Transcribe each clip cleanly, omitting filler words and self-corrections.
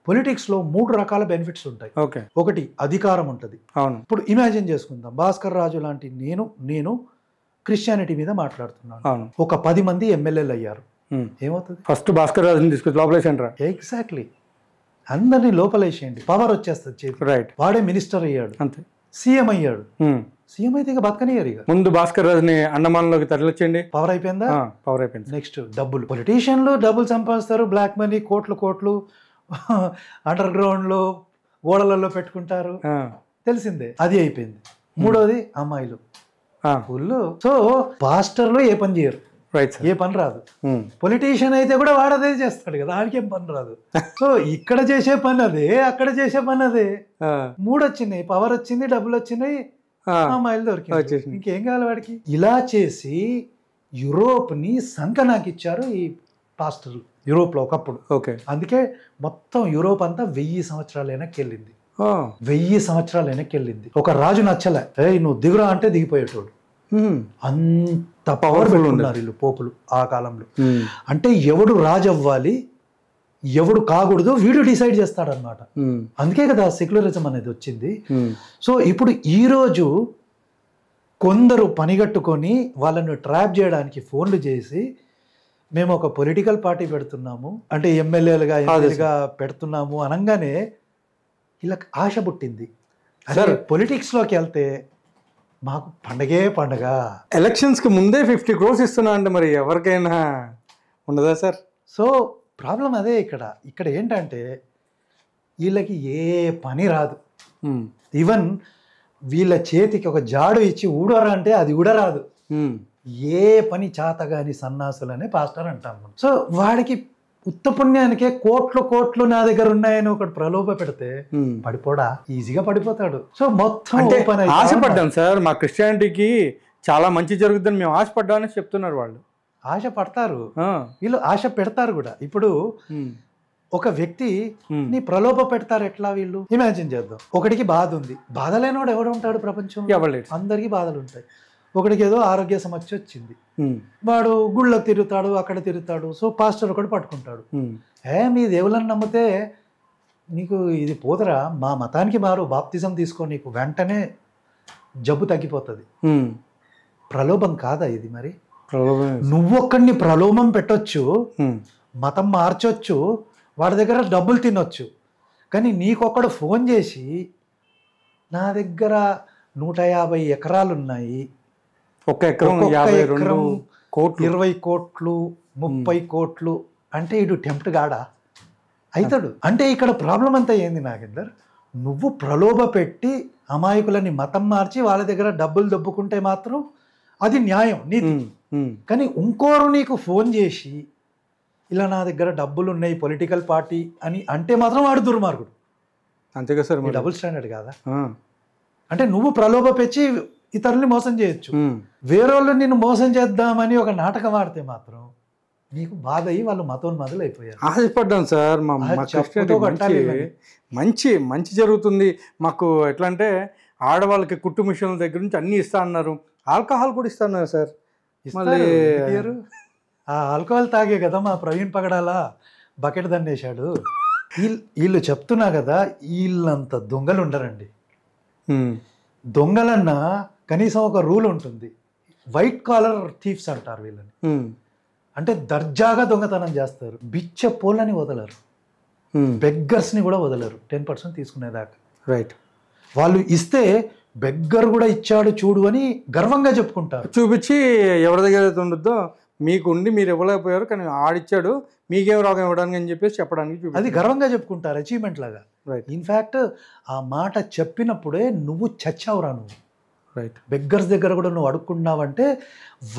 పొలిటిక్స్లో 3 రకాల బెనిఫిట్స్ ఉంటాయి. ఓకే. ఒకటి అధికారం ఉంటుంది. అవును. ఇప్పుడు ఇమాజిన్ చేసుకుందాం, భాస్కర్ రాజు లాంటి నేను క్రిస్టియానిటీ మీద మాట్లాడుతున్నాను. అవును. ఒక 10 మంది ఎమ్మెల్యేలు అయ్యారు. ఏమవుతుంది? ఫస్ట్ భాస్కర్ రాజుని తీసుకొచ్చి లోపలేసంటారా? ఎగ్జాక్ట్లీ, అందరినీ లోపలేసేయండి, పవర్ వచ్చేస్తుంది చేతి. రైట్. వాడే మినిస్టర్ అయ్యాడు, అంతే. సీఎం అయ్యాడు. సీఎం అయితే ఇక బతకనియరు. ఇక ముందు భాస్కర్ రాజుని అండమాన్లోకి తరలించండి, పవర్ అయిపోయిందా? పవర్ అయిపోయింది. నెక్స్ట్ డబ్బులు. పొలిటీషియన్లు డబ్బులు సంపాదిస్తారు, బ్లాక్ మనీ కోట్లు అండర్ గ్రౌండ్లో గోడలలో పెట్టుకుంటారు, తెలిసిందే. అది అయిపోయింది. మూడోది అమ్మాయిలు ఫుల్. సో పాస్టర్లు ఏ పని చేయరు, రైట్, ఏ పని రాదు. పొలిటీషియన్ అయితే కూడా వాడదే చేస్తాడు కదా, ఆడికేం పని రాదు. సో ఇక్కడ చేసే పని అదే, అక్కడ చేసే పని అదే. 3 వచ్చినాయి, పవర్ వచ్చింది, డబ్బులు వచ్చినాయి, అమ్మాయిలు దొరికింది, ఇంకేం కావాలి వాడికి. ఇలా చేసి యూరోప్ ని సంకనాకిచ్చారు ఈ పాస్టర్లు యూరోప్ లో ఒకప్పుడు. ఓకే. అందుకే మొత్తం యూరోప్ అంతా 1000 సంవత్సరాలు వెనక్కి వెళ్ళింది. 1000 సంవత్సరాలు వెనక్కి వెళ్ళింది. ఒక రాజు నచ్చలే, నువ్వు దిగురా అంటే దిగిపోయేటోడు. అంత పవర్ఫుల్ ఉన్నారు వీళ్ళు పోపులు ఆ కాలంలో. అంటే ఎవడు రాజు అవ్వాలి, ఎవడు కాకూడదు వీడు డిసైడ్ చేస్తాడనమాట. అందుకే కదా సెక్యులరిజం అనేది వచ్చింది. సో ఇప్పుడు ఈరోజు కొందరు పనిగట్టుకొని వాళ్ళను ట్రాప్ చేయడానికి ఫోన్లు చేసి మేము ఒక పొలిటికల్ పార్టీ పెడుతున్నాము అంటే ఎమ్మెల్యేలుగా ఎంపీలుగా పెడుతున్నాము అనగానే వీళ్ళకి ఆశ పుట్టింది. అదే పొలిటిక్స్లోకి వెళ్తే మాకు పండగే పండగ. ఎలక్షన్స్కి ముందే 50 crores ఇస్తున్నా అంటే మరి ఎవరికైనా ఉండదా సార్? సో ప్రాబ్లం అదే. ఇక్కడ ఏంటంటే వీళ్ళకి ఏ పని రాదు. ఈవెన్ వీళ్ళ చేతికి ఒక జాడు ఇచ్చి ఊడరా అంటే అది కూడా రాదు. ఏ పని చాతగాని సన్నాసులనే పాస్టర్ అంటాం. సో వాడికి ఉత్త పుణ్యానికే కోట్లు నా దగ్గర ఉన్నాయని ఒకటి ప్రలోభ పెడితే పడిపోడా, ఈజీగా పడిపోతాడు. సో మొత్తం ఆశపడ్డాం సార్, మా క్రిస్టియానిటీకి చాలా మంచి జరుగుతుందని మేము ఆశపడ్డామని చెప్తున్నారు వాళ్ళు. ఆశ పడతారు వీళ్ళు, ఆశ పెడతారు కూడా. ఇప్పుడు ఒక వ్యక్తి నీ ప్రలోభ పెడతారు ఎట్లా వీళ్ళు? ఇమాజిన్ చేద్దాం, ఒకటికి బాధ ఉంది, బాధ లేనివాడు ఎవడు ఉంటాడు ప్రపంచంలో? అందరికీ బాధలు ఉంటాయి. ఒకటికి ఏదో ఆరోగ్య సమస్య వచ్చింది, వాడు గుళ్ళకు తిరుగుతాడు, అక్కడ తిరుగుతాడు. సో పాస్టర్ ఒకటి పట్టుకుంటాడు, మీ దేవుళ్ళని నమ్మితే నీకు ఇది పోతరా, మా మతానికి మారు, బాప్తిజం తీసుకో, నీకు వెంటనే జబ్బు తగ్గిపోతుంది. ప్రలోభం కాదా ఇది? మరి నువ్వొక్కడిని ప్రలోభం పెట్టొచ్చు, మతం మార్చొచ్చు, వాడి దగ్గర డబ్బులు తినొచ్చు. కానీ నీకొక్కడు ఫోన్ చేసి నా దగ్గర 150 ఎకరాలు ఉన్నాయి, 1 ఎకరం 20 కోట్లు 30 కోట్లు అంటే ఇటు టెంప్ట్ గాడా అవుతాడు. అంటే ఇక్కడ ప్రాబ్లం అంతా ఏంది నాగేందర్? నువ్వు ప్రలోభ పెట్టి అమాయకులని మతం మార్చి వాళ్ళ దగ్గర డబ్బులు దొబ్బుకుంటే మాత్రం అది న్యాయం, నీతి. కానీ ఇంకోరు నీకు ఫోన్ చేసి ఇలా నా దగ్గర డబ్బులు ఉన్నాయి పొలిటికల్ పార్టీ అని అంటే మాత్రం వాడు దుర్మార్గుడు. అంతేగా సార్, డబుల్ స్టాండర్డ్ కాదా? అంటే నువ్వు ప్రలోభ పెంచి ఇతరుల్ని మోసం చేయొచ్చు, వేరేళ్ళు నిన్ను మోసం చేద్దామని ఒక నాటకం ఆడితే మాత్రం నీకు బాధ అయ్యి వాళ్ళు మతోన్మాదులు అయిపోయారు. ఆశపడ్డాను సార్, మంచి జరుగుతుంది మాకు. ఎట్లా అంటే ఆడవాళ్ళకి కుట్టు మిషన్ల దగ్గర నుంచి అన్ని ఇస్తా అన్నారు, ఆల్కహాల్ కూడా ఇస్తా అన్నారు సార్. ఆ ఆల్కహాల్ తాగే కదా మా ప్రవీణ్ పగడాల బకెట్ దండేశాడు. వీళ్ళు చెప్తున్నా కదా, వీళ్ళంత దొంగలు ఉండరండి. దొంగలన్నా కనీసం ఒక రూల్ ఉంటుంది, వైట్ కాలర్ థీఫ్స్ అంటారు వీళ్ళని. అంటే దర్జాగా దొంగతనం చేస్తారు, బిచ్చ పోలని వదలరు, బెగ్గర్స్ని కూడా వదలరు 10% తీసుకునేదాకా. రైట్. వాళ్ళు ఇస్తే బెగ్గర్ కూడా ఇచ్చాడు చూడు అని గర్వంగా చెప్పుకుంటారు, చూపించి ఎవరి దగ్గర అయితే ఉండొద్దో మీకు ఉండి మీరు ఇవ్వలేకపోయారు కానీ ఆడిచ్చాడు మీకేం రోగం ఇవ్వడానికి అని చెప్పేసి చెప్పడానికి అది గర్వంగా చెప్పుకుంటారు, అచీవ్మెంట్ లాగా. రైట్. ఇన్ఫ్యాక్ట్ ఆ మాట చెప్పినప్పుడే నువ్వు చచ్చావురా నువ్వు. రైట్. బెగ్గర్స్ దగ్గర కూడా నువ్వు అడుక్కున్నావంటే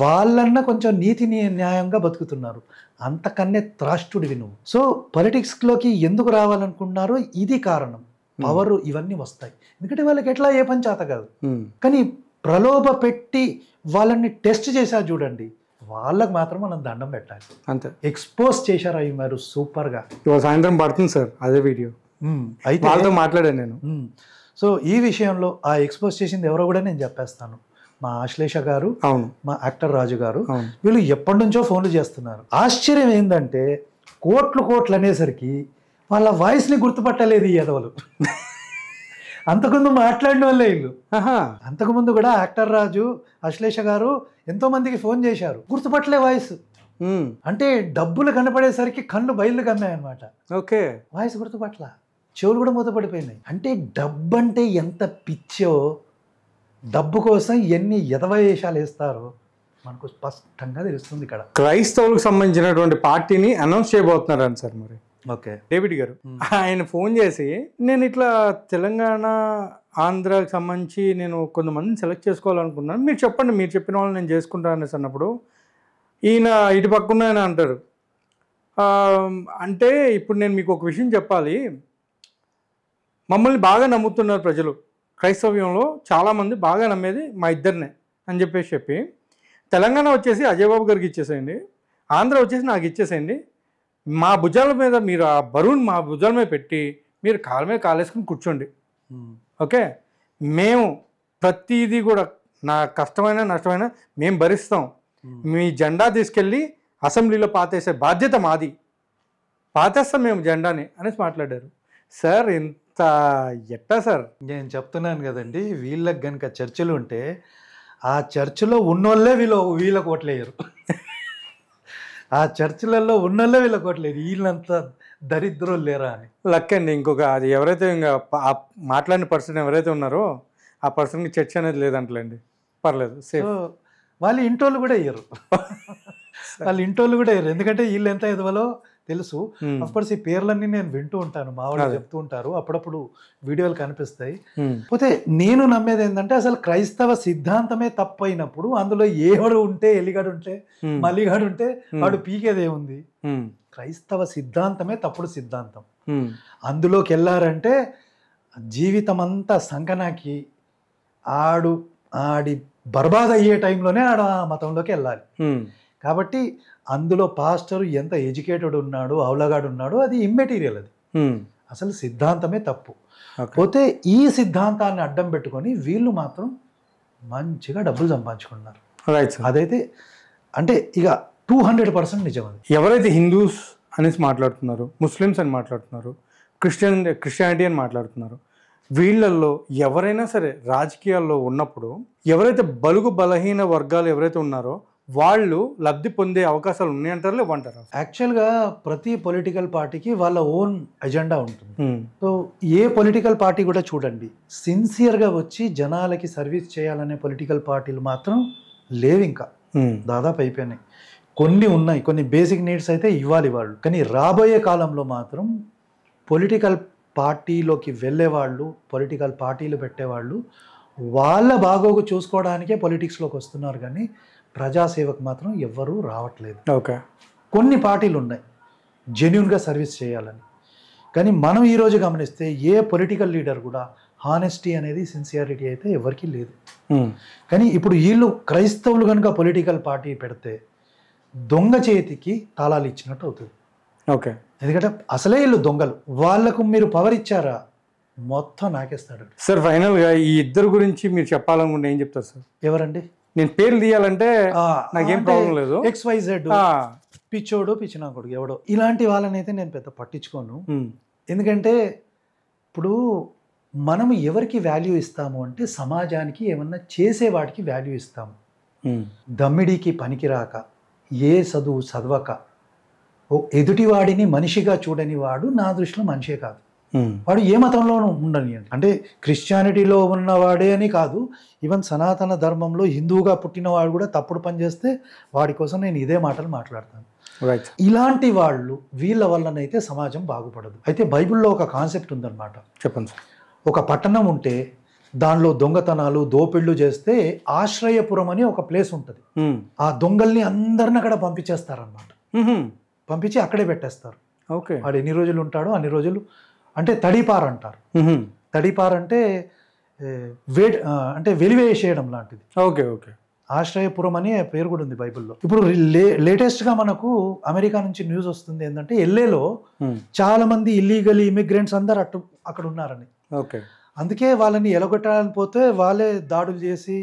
వాళ్ళన్నా కొంచెం నీతి న్యాయంగా బతుకుతున్నారు, అంతకన్నే త్రాష్టుడివి నువ్వు. సో పొలిటిక్స్లోకి ఎందుకు రావాలనుకున్నారో ఇది కారణం, పవర్ ఇవన్నీ వస్తాయి. ఎందుకంటే వాళ్ళకి ఎట్లా ఏ పని చేత కాదు. కానీ ప్రలోభ పెట్టి వాళ్ళని టెస్ట్ చేశారు చూడండి, వాళ్ళకి మాత్రం మనం దండం పెట్టాలి. అంతే. ఎక్స్పోజ్ చేశారు అవి మరి సూపర్గా. ఇవాళ సాయంత్రం పడుతుంది సార్ అదే వీడియో, అయితే వాళ్ళతో మాట్లాడాను నేను. సో ఈ విషయంలో ఆ ఎక్స్పోజ్ చేసింది ఎవరో కూడా నేను చెప్పేస్తాను, మా ఆశ్లేష గారు, అవును, మా యాక్టర్ రాజు గారు. వీళ్ళు ఎప్పటి నుంచో ఫోన్లు చేస్తున్నారు. ఆశ్చర్యం ఏంటంటే కోట్లు అనేసరికి వాళ్ళ వాయిస్ని గుర్తుపట్టలేదు ఈ ఎదవలు. అంతకుముందు మాట్లాడిన వాళ్ళే వీళ్ళు. అంతకుముందు కూడా యాక్టర్ రాజు, అశ్లేష గారు ఎంతో మందికి ఫోన్ చేశారు, గుర్తుపట్టలే వాయిస్. అంటే డబ్బులు కనపడేసరికి కళ్ళు బయలు కమ్మాయన్నమాట. ఓకే, వాయిస్ గుర్తుపట్ల, చెవులు కూడా మూతపడిపోయినాయి. అంటే డబ్బు అంటే ఎంత పిచ్చో, డబ్బు కోసం ఎన్ని ఎదవేషాలు వేస్తారో మనకు స్పష్టంగా తెలుస్తుంది ఇక్కడ. క్రైస్తవులకు సంబంధించినటువంటి పార్టీని అనౌన్స్ చేయబోతున్నారని సార్ మరి. ఓకే, డేవిడ్ గారు ఆయన ఫోన్ చేసి, నేను ఇట్లా తెలంగాణ ఆంధ్రాకి సంబంధించి నేను కొంతమందిని సెలెక్ట్ చేసుకోవాలనుకున్నాను, మీరు చెప్పండి, మీరు చెప్పిన వాళ్ళు నేను చేసుకుంటాను అనేసి అన్నప్పుడు ఈయన ఇటు పక్కన ఆయన అంటారు, అంటే ఇప్పుడు నేను మీకు ఒక విషయం చెప్పాలి, మమ్మల్ని బాగా నమ్ముతున్నారు ప్రజలు, క్రైస్తవ్యంలో చాలామంది బాగా నమ్మేది మా ఇద్దరినే అని చెప్పి తెలంగాణ వచ్చేసి అజయ్ బాబు గారికి ఇచ్చేసేయండి, ఆంధ్ర వచ్చేసి నాకు ఇచ్చేసేయండి, మా భుజాల మీద మీరు ఆ బరువుని మా భుజాల మీద పెట్టి మీరు కాళ్ళ మీద కాలేసుకుని కూర్చోండి. ఓకే, మేము ప్రతిదీ కూడా నా కష్టమైన నష్టమైన మేము భరిస్తాం, మీ జెండా తీసుకెళ్ళి అసెంబ్లీలో పాతేసే బాధ్యత మాది, పాతేస్తాం మేము జెండాని అనేసి మాట్లాడారు. సార్ ఎంత ఎట్టా సార్? నేను చెప్తున్నాను కదండి, వీళ్ళకి కనుక చర్చలు ఉంటే ఆ చర్చిలో ఉన్నోళ్ళే వీళ్ళకి ఓట్లేయరు. ఆ చర్చిలలో ఉన్నోళ్ళే వీళ్ళకి ఓట్లేరు. వీళ్ళంతా దరిద్రులు లేరా అని. లక్ అండి. ఇంకొక అది ఎవరైతే ఇంకా మాట్లాడిన పర్సన్ ఎవరైతే ఉన్నారో ఆ పర్సన్కి చర్చ అనేది లేదంటలేండి, పర్లేదు, సేఫ్. వాళ్ళ ఇంటోళ్ళు కూడా వేయరు, వాళ్ళ ఇంటోళ్ళు కూడా వేయరు. ఎందుకంటే వీళ్ళు ఎంత ఎదవలో తెలుసు. అఫ్కోర్స్ ఈ పేర్లన్నీ నేను వింటూ ఉంటాను, మా వాళ్ళు చెప్తూ ఉంటారు, అప్పుడప్పుడు వీడియోలు కనిపిస్తాయి. పోతే నేను నమ్మేది ఏంటంటే, అసలు క్రైస్తవ సిద్ధాంతమే తప్పైనప్పుడు అందులో ఏవాడు ఉంటే ఎలిగాడు ఉంటే మలిగాడు ఉంటే వాడు పీకేదేముంది? క్రైస్తవ సిద్ధాంతమే తప్పుడు సిద్ధాంతం. అందులోకి వెళ్ళారంటే జీవితం అంతా సంకనాకి ఆడి బర్బాద్ అయ్యే టైంలోనే ఆడ మతంలోకి వెళ్ళాలి. కాబట్టి అందులో పాస్టర్ ఎంత ఎడ్యుకేటెడ్ ఉన్నాడు, అవలగాడు ఉన్నాడు, అది ఇమ్మెటీరియల్. అది అసలు సిద్ధాంతమే తప్పు. పోతే ఈ సిద్ధాంతాన్ని అడ్డం పెట్టుకొని వీళ్ళు మాత్రం మంచిగా డబ్బులు సంపాదించుకున్నారు. అదైతే అంటే ఇక 200% నిజం. అది ఎవరైతే హిందూస్ అనేసి మాట్లాడుతున్నారు, ముస్లిమ్స్ అని మాట్లాడుతున్నారు, క్రిస్టియానిటీ అని మాట్లాడుతున్నారు, వీళ్ళల్లో ఎవరైనా సరే రాజకీయాల్లో ఉన్నప్పుడు ఎవరైతే బలుగు బలహీన వర్గాలు ఎవరైతే ఉన్నారో వాళ్ళు లబ్ధి పొందే అవకాశాలు ఉన్నాయంటారు, లేవంటారు? యాక్చువల్గా ప్రతి పొలిటికల్ పార్టీకి వాళ్ళ ఓన్ ఎజెండా ఉంటుంది. సో ఏ పొలిటికల్ పార్టీ కూడా చూడండి, సిన్సియర్గా వచ్చి జనాలకి సర్వీస్ చేయాలనే పొలిటికల్ పార్టీలు మాత్రం లేవు, ఇంకా దాదాపు అయిపోయినాయి. కొన్ని ఉన్నాయి, కొన్ని బేసిక్ నీడ్స్ అయితే ఇవ్వాలి వాళ్ళు. కానీ రాబోయే కాలంలో మాత్రం పొలిటికల్ పార్టీలోకి వెళ్ళేవాళ్ళు, పొలిటికల్ పార్టీలు పెట్టేవాళ్ళు వాళ్ళ బాగోగు చూసుకోవడానికే పొలిటిక్స్లోకి వస్తున్నారు, కానీ ప్రజాసేవకు మాత్రం ఎవ్వరూ రావట్లేదు. ఓకే, కొన్ని పార్టీలు ఉన్నాయి జెన్యూన్గా సర్వీస్ చేయాలని, కానీ మనం ఈరోజు గమనిస్తే ఏ పొలిటికల్ లీడర్ కూడా హానెస్టీ అనేది, సిన్సియారిటీ అయితే ఎవరికీ లేదు. కానీ ఇప్పుడు వీళ్ళు క్రైస్తవులు కనుక పొలిటికల్ పార్టీ పెడితే దొంగ చేతికి తాళాలు ఇచ్చినట్టు అవుతుంది. ఓకే, ఎందుకంటే అసలే వీళ్ళు దొంగలు, వాళ్ళకు మీరు పవర్ ఇచ్చారా మొత్తం నాకేస్తాడు. సార్ ఫైనల్గా ఈ ఇద్దరు గురించి మీరు చెప్పాలనుకుంటే ఏం చెప్తారు సార్? ఎవరండి? నేను పేర్లు తీయాలంటే నాకేం ప్రాబ్లం లేదు. XYZ పిచ్చోడు పిచ్చినాకుడు ఎవడో ఇలాంటి వాళ్ళని అయితే నేను పెద్ద పట్టించుకోను. ఎందుకంటే ఇప్పుడు మనం ఎవరికి వాల్యూ ఇస్తాము అంటే సమాజానికి ఏమన్నా చేసే వాటికి వాల్యూ ఇస్తాము. దమ్మిడికి పనికిరాక ఏ చదువు చదవక ఎదుటివాడిని మనిషిగా చూడని వాడు నా దృష్టిలో మనిషే కాదు. వాడు ఏ మతంలోనూ ఉండని, అంటే క్రిస్టియానిటీలో ఉన్నవాడే అని కాదు, ఈవెన్ సనాతన ధర్మంలో హిందువుగా పుట్టినవాడు కూడా తప్పుడు పని చేస్తే వాడి కోసం నేను ఇదే మాటలు మాట్లాడతాను. ఇలాంటి వాళ్ళు వీళ్ళ వల్లనైతే సమాజం బాగుపడదు. అయితే బైబిల్లో ఒక కాన్సెప్ట్ ఉందన్నమాట. చెప్పండి సార్. ఒక పట్టణం ఉంటే దానిలో దొంగతనాలు దోపిళ్ళు చేస్తే ఆశ్రయపురం అని ఒక ప్లేస్ ఉంటుంది. ఆ దొంగల్ని అందరిని అక్కడ పంపించేస్తారనమాట, పంపించి అక్కడే పెట్టేస్తారు. ఓకే, వాడు ఎన్ని రోజులు ఉంటాడో అన్ని రోజులు, అంటే తడిపార్ అంటారు. తడిపార్ అంటే అంటే వెలివేసేయడం లాంటిది. ఓకే ఓకే, ఆశ్రయపురం అని పేరు కూడా ఉంది బైబిల్లో. ఇప్పుడు లేటెస్ట్గా మనకు అమెరికా నుంచి న్యూస్ వస్తుంది ఏంటంటే LAలో చాలా మంది ఇల్లీగల్ ఇమిగ్రెంట్స్ అందరు అక్కడ ఉన్నారని. ఓకే, అందుకే వాళ్ళని ఎలగొట్టాలని పోతే వాళ్ళే దాడులు చేసి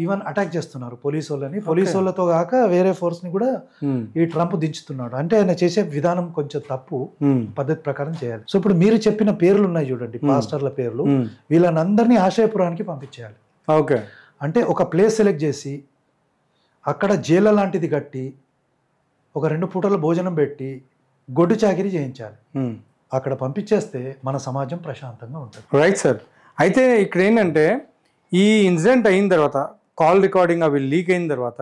ఈవెన్ అటాక్ చేస్తున్నారు పోలీసు వాళ్ళని. పోలీసు వాళ్ళతో కాక వేరే ఫోర్స్ని కూడా ఈ ట్రంప్ దించుతున్నాడు. అంటే ఆయన చేసే విధానం కొంచెం తప్పు, పద్ధతి ప్రకారం చేయాలి. సో ఇప్పుడు మీరు చెప్పిన పేర్లు ఉన్నాయి చూడండి, పాస్టర్ల పేర్లు, వీళ్ళని అందరినీ ఆశయపురానికి పంపించేయాలి. ఓకే, అంటే ఒక ప్లేస్ సెలెక్ట్ చేసి అక్కడ జైలు లాంటిది కట్టి ఒక 2 పూటల భోజనం పెట్టి గొడ్డు చాకిరీ చేయించాలి. అక్కడ పంపించేస్తే మన సమాజం ప్రశాంతంగా ఉంటుంది. Right sir. అయితే ఇక్కడ ఏంటంటే ఈ ఇన్సిడెంట్ అయిన తర్వాత, కాల్ రికార్డింగ్ అవి లీక్ అయిన తర్వాత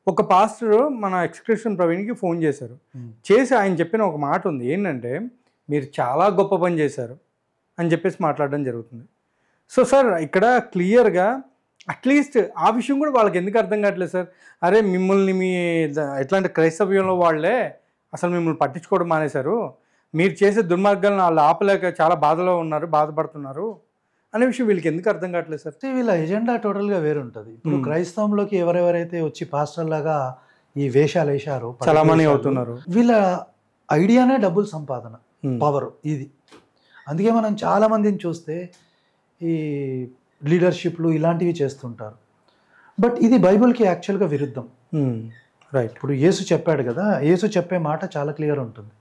ఒక పాస్టర్ మన ఎక్స్క్రిప్షన్ ప్రవీణ్కి ఫోన్ చేశారు. చేసి ఆయన చెప్పిన ఒక మాట ఉంది, ఏంటంటే మీరు చాలా గొప్ప పని చేశారు అని చెప్పేసి మాట్లాడడం జరుగుతుంది. సో సార్ ఇక్కడ క్లియర్గా అట్లీస్ట్ ఆ విషయం కూడా వాళ్ళకి ఎందుకు అర్థం కావట్లేదు సార్? అరే మిమ్మల్ని మీ ఎట్లాంటి క్రైస్తవ్యంలో వాళ్ళే అసలు మిమ్మల్ని పట్టించుకోవడం మానేశారు, మీరు చేసే దుర్మార్గాలను వాళ్ళు ఆపలేక చాలా బాధలో ఉన్నారు, బాధపడుతున్నారు అనే విషయం వీళ్ళకి ఎందుకు అర్థం కావట్లేదు సార్? వీళ్ళ ఎజెండా టోటల్గా వేరుంటుంది. ఇప్పుడు క్రైస్తవంలోకి ఎవరెవరైతే వచ్చి పాస్టర్ లాగా ఈ వేషాలు వేశారో, చలామణి అవుతున్నారు, వీళ్ళ ఐడియానే డబ్బులు సంపాదన, పవర్ ఇది. అందుకే మనం చాలా మందిని చూస్తే ఈ లీడర్షిప్లు ఇలాంటివి చేస్తుంటారు. బట్ ఇది బైబిల్కి యాక్చువల్గా విరుద్ధం. రైట్. ఇప్పుడు యేసు చెప్పాడు కదా, యేసు చెప్పే మాట చాలా క్లియర్ ఉంటుంది.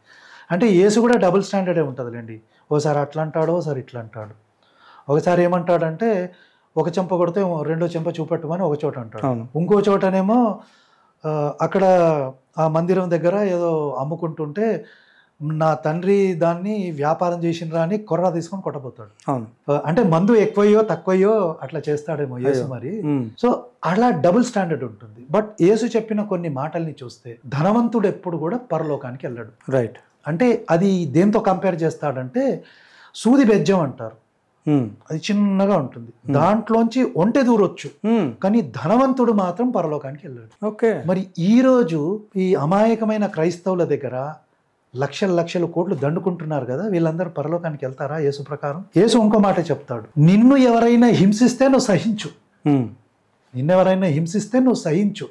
అంటే యేసు కూడా డబుల్ స్టాండర్డే ఉంటుందిలేండి. ఓసారి అట్లా అంటాడు, ఓసారి ఇట్లా అంటాడు. ఒకసారి ఏమంటాడంటే ఒక చెంప కొడితే రెండో చెంప చూపెట్టమని ఒక చోట అంటాడు, ఇంకో చోటనేమో అక్కడ ఆ మందిరం దగ్గర ఏదో అమ్ముకుంటుంటే నా తండ్రి దాన్ని వ్యాపారం చేసినరా అని కొర్ర తీసుకొని కొట్టబోతాడు. అంటే మందు ఎక్కువయ్యో తక్కువయ్యో అట్లా చేస్తాడేమో యేసు మరి. సో అలా డబుల్ స్టాండర్డ్ ఉంటుంది. బట్ యేసు చెప్పిన కొన్ని మాటల్ని చూస్తే ధనవంతుడు ఎప్పుడు కూడా పరలోకానికి వెళ్ళాడు. రైట్. అంటే అది దేంతో కంపేర్ చేస్తాడంటే సూది బెజ్జం అంటారు, అది చిన్నగా ఉంటుంది, దాంట్లోంచి ఒంటె దూరొచ్చు, కానీ ధనవంతుడు మాత్రం పరలోకానికి వెళ్ళాడు. ఓకే. మరి ఈ రోజు ఈ అమాయకమైన క్రైస్తవుల దగ్గర లక్షల లక్షల కోట్లు దండుకుంటున్నారు కదా, వీళ్ళందరూ పరలోకానికి వెళ్తారా? యేసు ప్రకారం యేసు ఇంకో మాట చెప్తాడు, నిన్ను ఎవరైనా హింసిస్తే నువ్వు సహించు, నిన్నెవరైనా హింసిస్తే నువ్వు సహించు,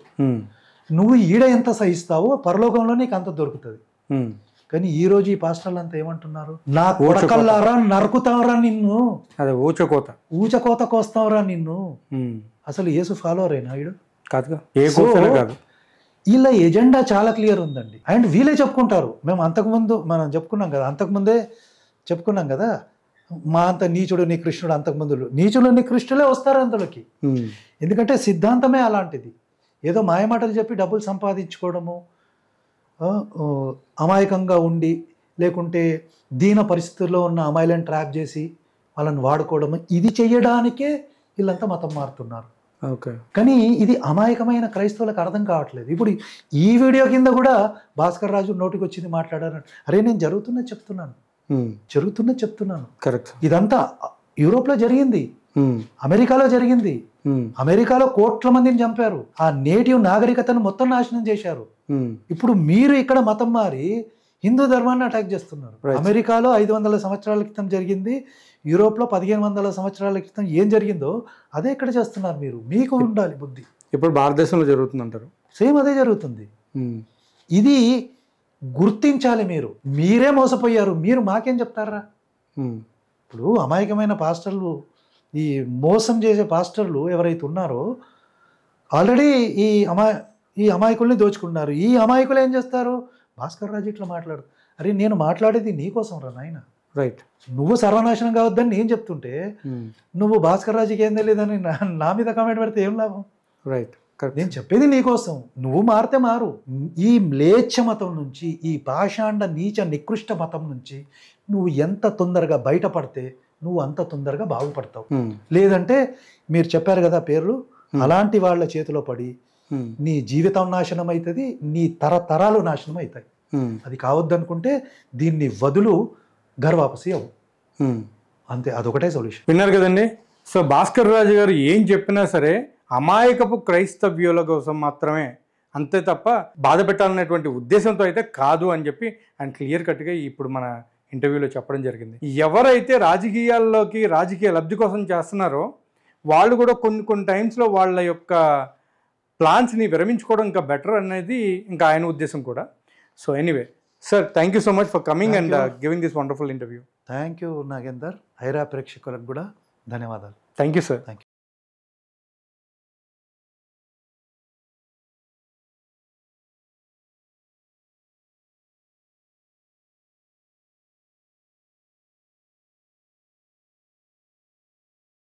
నువ్వు ఈడ ఎంత సహిస్తావో పరలోకంలో నీకు అంత దొరుకుతుంది. కానీ ఈ రోజు ఈ పాస్టర్లు అంతా ఏమంటున్నారు, నా కొడకల్లారా నరుకుతావరా నిన్ను, అదే ఊచకోత కోస్తావరా నిన్ను. అసలు యేసు ఫాలోవర్ అయినా వీడు కాదు. వీళ్ళ ఎజెండా చాలా క్లియర్ ఉందండి. అండ్ వీళ్ళే చెప్పుకుంటారు, మేము అంతకుముందు మనం చెప్పుకున్నాం కదా, అంతకుముందే చెప్పుకున్నాం కదా, మా అంత నీచుడు నీ కృష్ణుడు, అంతకుముందు నీచుడు నీ కృష్ణులే వస్తారు అందులోకి. ఎందుకంటే సిద్ధాంతమే అలాంటిది. ఏదో మాయమాటలు చెప్పి డబ్బులు సంపాదించుకోవడము, అమాయకంగా ఉండి లేకుంటే దీన పరిస్థితుల్లో ఉన్న అమ్మాయిలను ట్రాప్ చేసి వాళ్ళని వాడుకోవడము, ఇది చెయ్యడానికే వీళ్ళంతా మతం మారుతున్నారు. ఓకే. కానీ ఇది అమాయకమైన క్రైస్తవులకు అర్థం కావట్లేదు. ఇప్పుడు ఈ వీడియో కింద కూడా భాస్కర్ రాజు నోటికి వచ్చింది మాట్లాడారు. అరే నేను జరుగుతున్నది చెప్తున్నాను. కరెక్ట్. ఇదంతా యూరోప్లో జరిగింది, అమెరికాలో జరిగింది. అమెరికాలో కోట్ల మందిని చంపారు, ఆ నేటివ్ నాగరికతను మొత్తం నాశనం చేశారు. ఇప్పుడు మీరు ఇక్కడ మతం మారి హిందూ ధర్మాన్ని అటాక్ చేస్తున్నారు. అమెరికాలో 500 సంవత్సరాల క్రితం జరిగింది, యూరోప్లో 1500 సంవత్సరాల క్రితం ఏం జరిగిందో అదే ఇక్కడ చేస్తున్నారు మీరు. మీకు ఉండాలి బుద్ధి. ఇప్పుడు భారతదేశంలో జరుగుతుంది అంటారు, సేమ్ అదే జరుగుతుంది. ఇది గుర్తించాలి. మీరే మోసపోయారు, మీరు మాకేం చెప్తారా? ఇప్పుడు అమాయకమైన పాస్టర్లు, ఈ మోసం చేసే పాస్టర్లు ఎవరైతే ఉన్నారో ఆల్రెడీ ఈ అమాయకుల్ని దోచుకున్నారు. ఈ అమాయకులు ఏం చేస్తారు? భాస్కర్ రాజు ఇట్లా మాట్లాడు, అరే నేను మాట్లాడేది నీకోసం రా నాయన. రైట్. నువ్వు సర్వనాశనం కావద్దని నేను చెప్తుంటే నువ్వు భాస్కర్ రాజుకి ఏం తెలియదని నా మీద కామెంట్ పెడితే ఏం లాభం? రైట్. నేను చెప్పేది నీకోసం, నువ్వు మారితే మారు. ఈ మ్లేచ్ఛ మతం నుంచి, ఈ పాషాండ నీచ నికృష్ట మతం నుంచి నువ్వు ఎంత తొందరగా బయటపడితే నువ్వు అంత తొందరగా బాగుపడతావు. లేదంటే మీరు చెప్పారు కదా పేర్లు, అలాంటి వాళ్ళ చేతిలో పడి నీ జీవితం నాశనం అవుతుంది, నీ తరతరాలు నాశనం అవుతాయి. అది కావద్దనుకుంటే దీన్ని వదులు, గర్వాపసి అవు, అంతే. అదొకటే సొల్యూషన్. విన్నారు కదండి. సో భాస్కర్ రాజు గారు ఏం చెప్పినా సరే అమాయకపు క్రైస్తవ్యుల కోసం మాత్రమే, అంతే తప్ప బాధ పెట్టాలనేటువంటి ఉద్దేశంతో అయితే కాదు అని చెప్పి ఆయన క్లియర్ కట్గా ఇప్పుడు మన ఇంటర్వ్యూలో చెప్పడం జరిగింది. ఎవరైతే రాజకీయాల్లోకి రాజకీయ లబ్ధి కోసం చేస్తున్నారో వాళ్ళు కూడా కొన్ని టైమ్స్లో వాళ్ళ యొక్క ప్లాన్స్ని విరమించుకోవడం ఇంకా బెటర్ అనేది ఇంకా ఆయన ఉద్దేశం కూడా. So anyway sir, thank you so much for coming and giving this wonderful interview. Thank you Nagender. ఐరా ప్రేక్షకులకు కూడా ధన్యవాదాలు. Thank you sir.